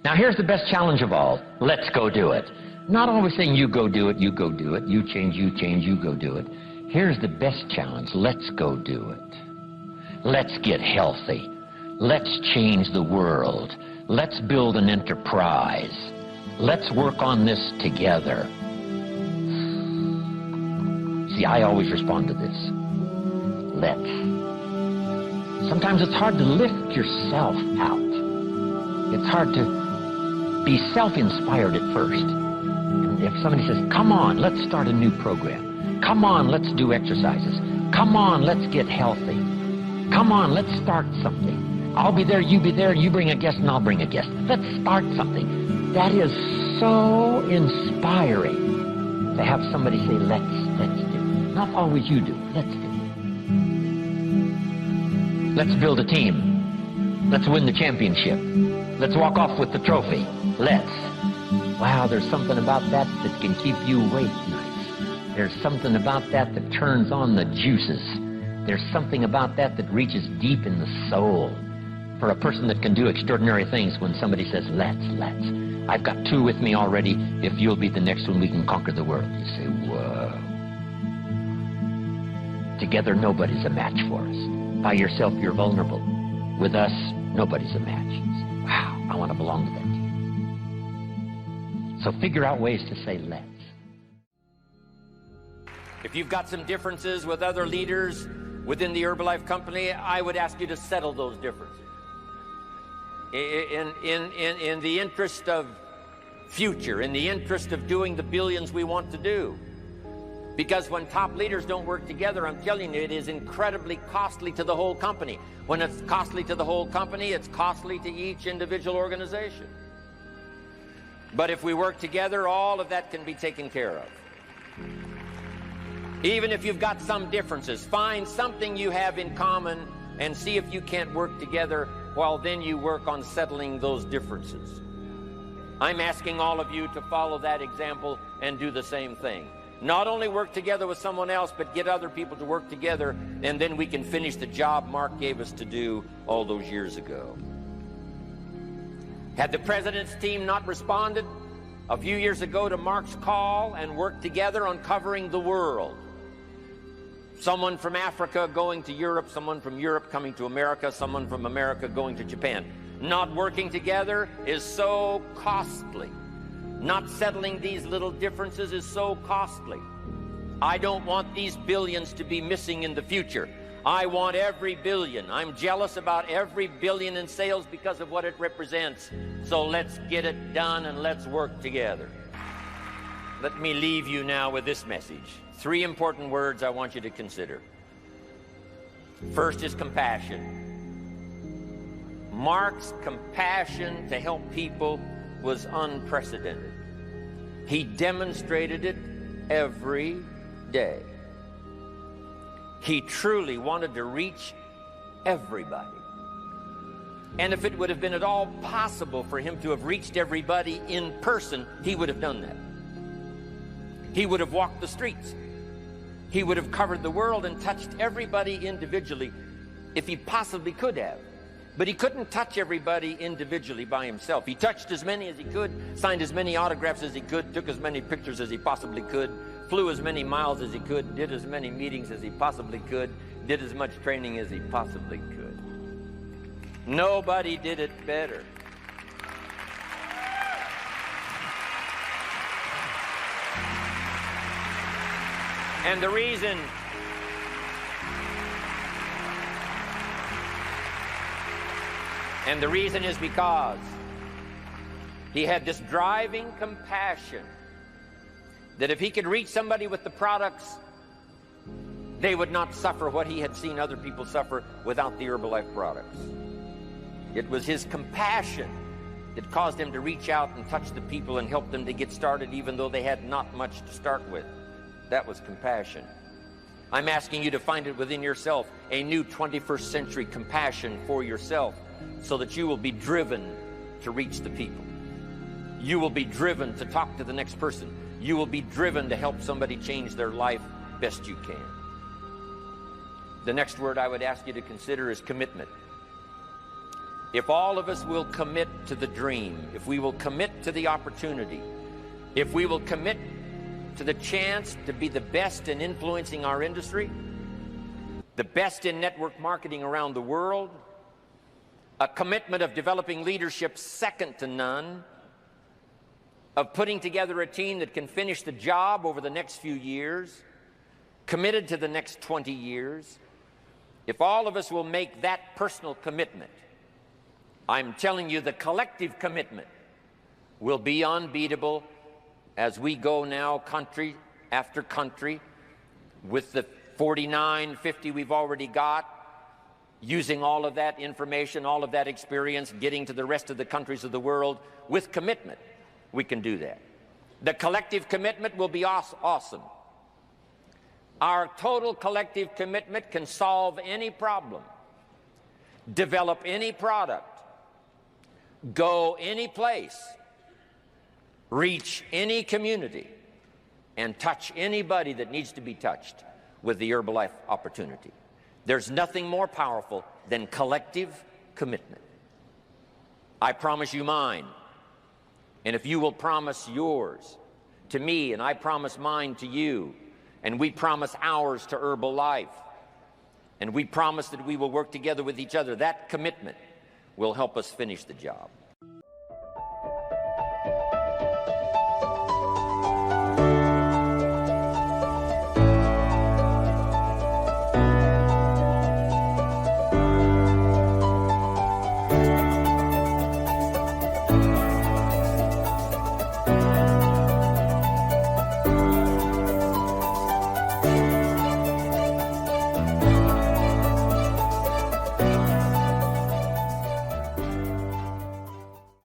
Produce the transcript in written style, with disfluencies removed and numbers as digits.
Now here's the best challenge of all. Let's go do it. Not always saying you go do it, you go do it, you change, you go do it. Here's the best challenge. Let's go do it. Let's get healthy. Let's change the world. Let's build an enterprise. Let's work on this together. See, I always respond to this. Let's. Sometimes it's hard to lift yourself out. It's hard to be self-inspired at first. And if somebody says, come on, let's start a new program. Come on, let's do exercises. Come on, let's get healthy. Come on, let's start something. I'll be there, you be there, you bring a guest and I'll bring a guest. Let's start something. That is so inspiring to have somebody say, let's do. Not always you do, let's do. Let's build a team. Let's win the championship. Let's walk off with the trophy. Let's. Wow, there's something about that that can keep you awake nights. There's something about that that turns on the juices. There's something about that that reaches deep in the soul. For a person that can do extraordinary things when somebody says, let's. I've got two with me already. If you'll be the next one, we can conquer the world. You say, whoa. Together, nobody's a match for us. By yourself, you're vulnerable. With us, nobody's a match. You say, wow, I want to belong to that team. So figure out ways to say, let's. If you've got some differences with other leaders within the Herbalife company, I would ask you to settle those differences. In the interest of future, in the interest of doing the billions we want to do. Because when top leaders don't work together, I'm telling you, it is incredibly costly to the whole company. When it's costly to the whole company, it's costly to each individual organization. But if we work together, all of that can be taken care of. Even if you've got some differences, find something you have in common and see if you can't work together while then you work on settling those differences. I'm asking all of you to follow that example and do the same thing. Not only work together with someone else, but get other people to work together, and then we can finish the job Mark gave us to do all those years ago. Had the president's team not responded a few years ago to Mark's call and worked together on covering the world, someone from Africa going to Europe, someone from Europe coming to America, someone from America going to Japan. Not working together is so costly. Not settling these little differences is so costly. I don't want these billions to be missing in the future. I want every billion. I'm jealous about every billion in sales because of what it represents. So let's get it done and let's work together. Let me leave you now with this message. 3 important words I want you to consider. First is compassion. Mark's compassion to help people was unprecedented. He demonstrated it every day. He truly wanted to reach everybody. And if it would have been at all possible for him to have reached everybody in person, he would have done that. He would have walked the streets. He would have covered the world and touched everybody individually if he possibly could have. But he couldn't touch everybody individually by himself. He touched as many as he could, signed as many autographs as he could, took as many pictures as he possibly could, flew as many miles as he could, did as many meetings as he possibly could, did as much training as he possibly could. Nobody did it better. And the reason is because he had this driving compassion that if he could reach somebody with the products, they would not suffer what he had seen other people suffer without the Herbalife products. It was his compassion that caused him to reach out and touch the people and help them to get started even though they had not much to start with. That was compassion. I'm asking you to find it within yourself, a new 21st century compassion for yourself, so that you will be driven to reach the people. You will be driven to talk to the next person. You will be driven to help somebody change their life best you can. The next word I would ask you to consider is commitment. if all of us will commit to the dream, if we will commit to the opportunity, if we will commit to the chance to be the best in influencing our industry, the best in network marketing around the world, a commitment of developing leadership second to none, of putting together a team that can finish the job over the next few years, committed to the next 20 years, if all of us will make that personal commitment, I'm telling you the collective commitment will be unbeatable as we go now country after country with the 49, 50 we've already got, using all of that information, all of that experience, getting to the rest of the countries of the world with commitment. We can do that. The collective commitment will be awesome. Our total collective commitment can solve any problem, develop any product, go any place, reach any community, and touch anybody that needs to be touched with the Herbalife opportunity. There's nothing more powerful than collective commitment. I promise you mine. And if you will promise yours to me, and I promise mine to you, and we promise ours to Herbalife, and we promise that we will work together with each other, that commitment will help us finish the job.